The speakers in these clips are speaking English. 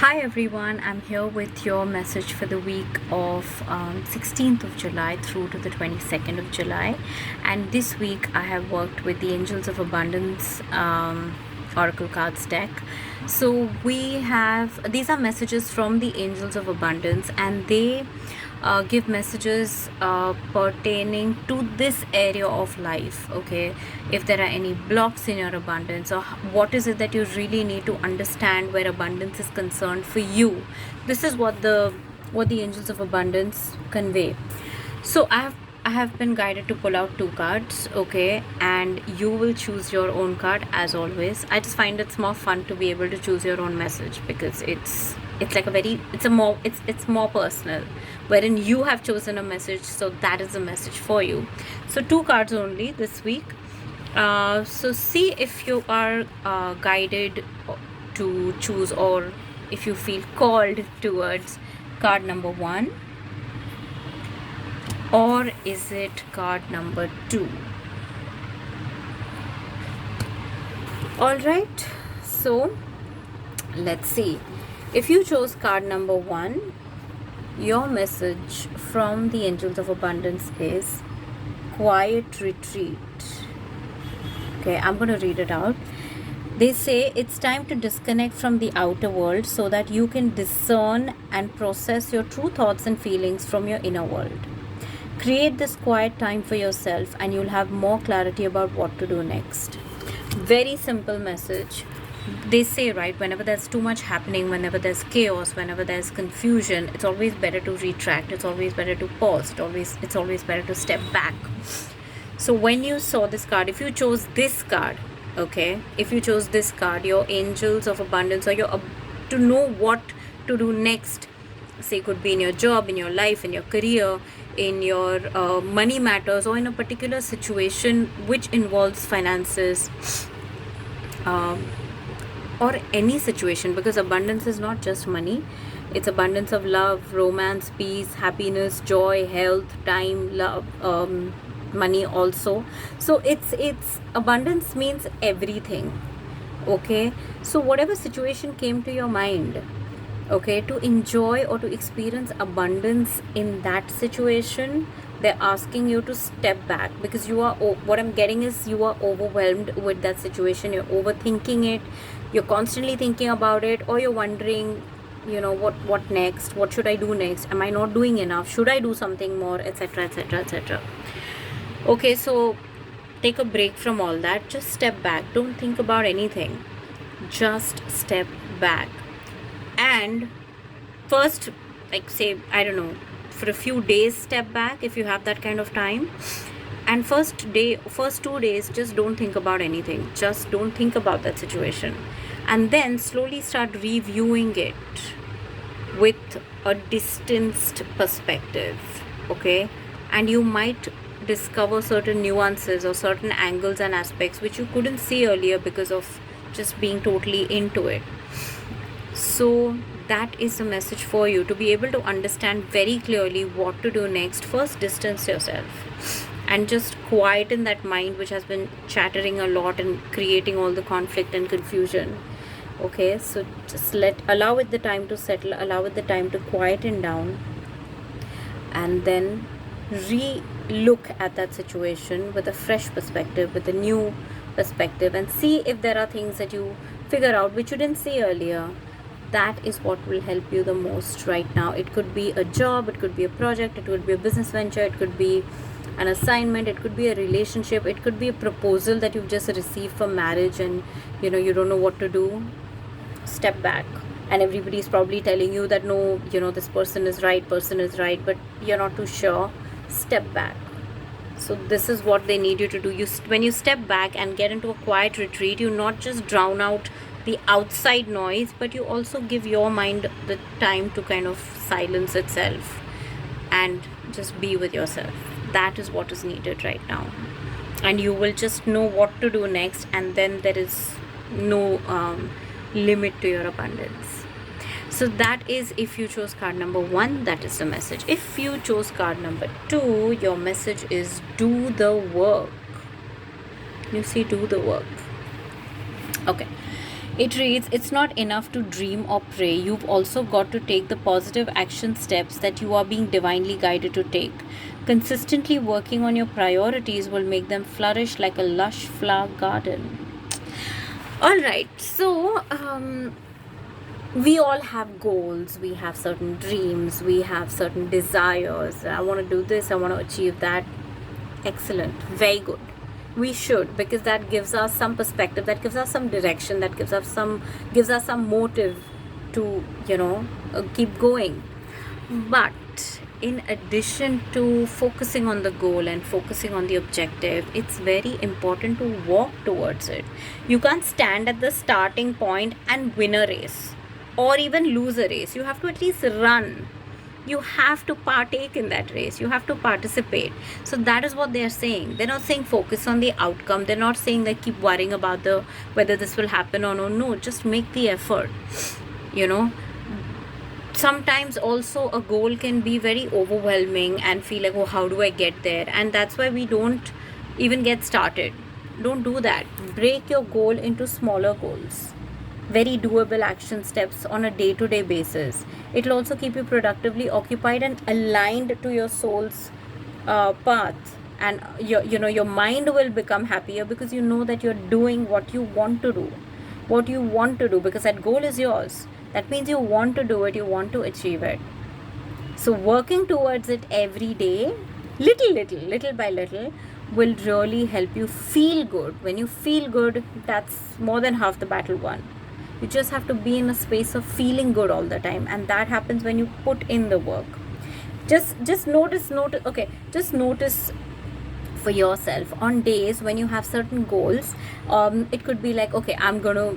Hi everyone, I'm here with your message for the week of 16th of July through to the 22nd of July. And this week I have worked with the Angels of Abundance Oracle Cards deck. So these are messages from the Angels of Abundance, and they give messages pertaining to this area of life. Okay, if there are any blocks in your abundance, or what is it that you really need to understand where abundance is concerned for you, this is what the Angels of Abundance convey. So I have been guided to pull out two cards, okay, and you will choose your own card as always. I just find it's more fun to be able to choose your own message, because it's like it's more personal, wherein you have chosen a message, so that is a message for you. So two cards only this week. So see if you are guided to choose, or if you feel called towards card number 1, or is it card number 2? All right, so let's see. If you chose card number 1, your message from the Angels of Abundance is quiet retreat. Okay, I'm going to read it out. They say it's time to disconnect from the outer world so that you can discern and process your true thoughts and feelings from your inner world. Create this quiet time for yourself and you'll have more clarity about what to do next. Very simple message. They say, right, whenever there's too much happening, whenever there's chaos, whenever there's confusion, it's always better to retract. It's always better to pause. It's always better to step back. So when you saw this card, if you chose this card, okay, if you chose this card, your Angels of Abundance, or to know what to do next, say, could be in your job, in your life, in your career, in your money matters, or in a particular situation which involves finances, or any situation, because abundance is not just money. It's abundance of love, romance, peace, happiness, joy, health, time, love, money also. So it's abundance means everything. Okay, so whatever situation came to your mind, okay, to enjoy or to experience abundance in that situation, they're asking you to step back, because you are what I'm getting is you are overwhelmed with that situation. You're overthinking it, you're constantly thinking about it, or you're wondering, what next, what should I do next, am I not doing enough, should I do something more, etc, etc, etc. Okay, so take a break from all that. Just step back, don't think about anything, just step back. And first, like, say, I don't know, for a few days, step back if you have that kind of time. And first 2 days, just don't think about anything, just don't think about that situation, and then slowly start reviewing it with a distanced perspective. Okay, and you might discover certain nuances or certain angles and aspects which you couldn't see earlier because of just being totally into it. So that is the message for you, to be able to understand very clearly what to do next. First, distance yourself and just quieten that mind which has been chattering a lot and creating all the conflict and confusion. Okay, so just allow it the time to settle, allow it the time to quieten down, and then re-look at that situation with a fresh perspective, with a new perspective, and see if there are things that you figure out which you didn't see earlier. That is what will help you the most right now. It could be a job, it could be a project, it could be a business venture, it could be an assignment, it could be a relationship, it could be a proposal that you've just received for marriage, and you don't know what to do. Step back, and everybody is probably telling you that no, this person is right, but you're not too sure. Step back. So this is what they need you to do. When you step back and get into a quiet retreat, you not just drown out the outside noise, but you also give your mind the time to kind of silence itself and just be with yourself. That is what is needed right now, and you will just know what to do next, and then there is no limit to your abundance. So that is, if you chose card number 1, that is the message. If you chose card number 2, your message is do the work. You see, do the work. Okay, It reads, it's not enough to dream or pray. You've also got to take the positive action steps that you are being divinely guided to take. Consistently working on your priorities will make them flourish like a lush flower garden. All right, so we all have goals, we have certain dreams, we have certain desires. I want to do this, I want to achieve that. Excellent, very good. We should, because that gives us some perspective, that gives us some direction, that gives us some motive to keep going. But in addition to focusing on the goal and focusing on the objective, it's very important to walk towards it. You can't stand at the starting point and win a race or even lose a race. You have to at least run. You have to partake in that race. You have to participate. So that is what they are saying. They're not saying focus on the outcome. They're not saying that keep worrying about whether this will happen or no. Just make the effort. Sometimes also a goal can be very overwhelming and feel like, oh, how do I get there? And that's why we don't even get started. Don't do that. Break your goal into smaller goals, very doable action steps on a day-to-day basis. It will also keep you productively occupied and aligned to your soul's path, and your mind will become happier because you know that you're doing what you want to do, because that goal is yours. That means you want to do it, you want to achieve it. So working towards it every day, little by little, will really help you feel good. When you feel good, that's more than half the battle won. You just have to be in a space of feeling good all the time, and that happens when you put in the work. Just notice for yourself on days when you have certain goals. It could be like, okay, I'm gonna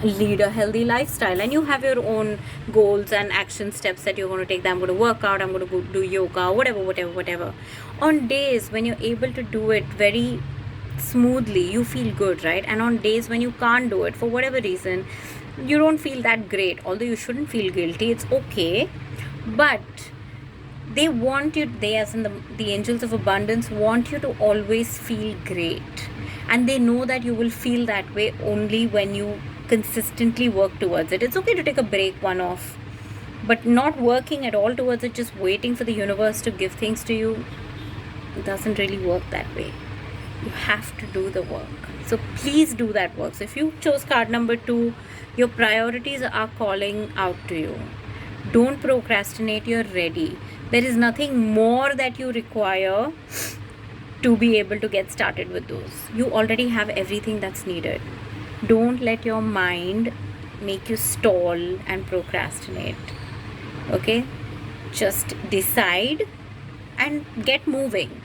lead a healthy lifestyle, and you have your own goals and action steps that you're going to take. That I'm going to work out, I'm going to go do yoga, whatever. On days when you're able to do it very smoothly, you feel good, right? And on days when you can't do it for whatever reason, you don't feel that great. Although you shouldn't feel guilty, it's okay. But they want you, they as in the angels of abundance want you to always feel great, and they know that you will feel that way only when you consistently work towards it. It's okay to take a break, one off, but not working at all towards it, just waiting for the universe to give things to you, it doesn't really work that way. You have to do the work. So please do that work. So if you chose card number 2, your priorities are calling out to you. Don't procrastinate, you're ready. There is nothing more that you require to be able to get started with those. You already have everything that's needed. Don't let your mind make you stall and procrastinate. Okay? Just decide and get moving,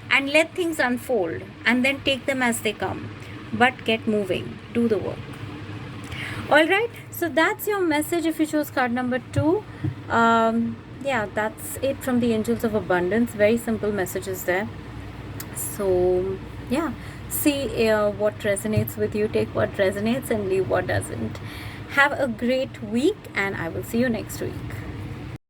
and let things unfold, and then take them as they come. But get moving. Do the work. Alright, so that's your message if you chose card number 2. Yeah, that's it from the Angels of Abundance. Very simple messages there. So, yeah, see what resonates with you. Take what resonates and leave what doesn't. Have a great week, and I will see you next week.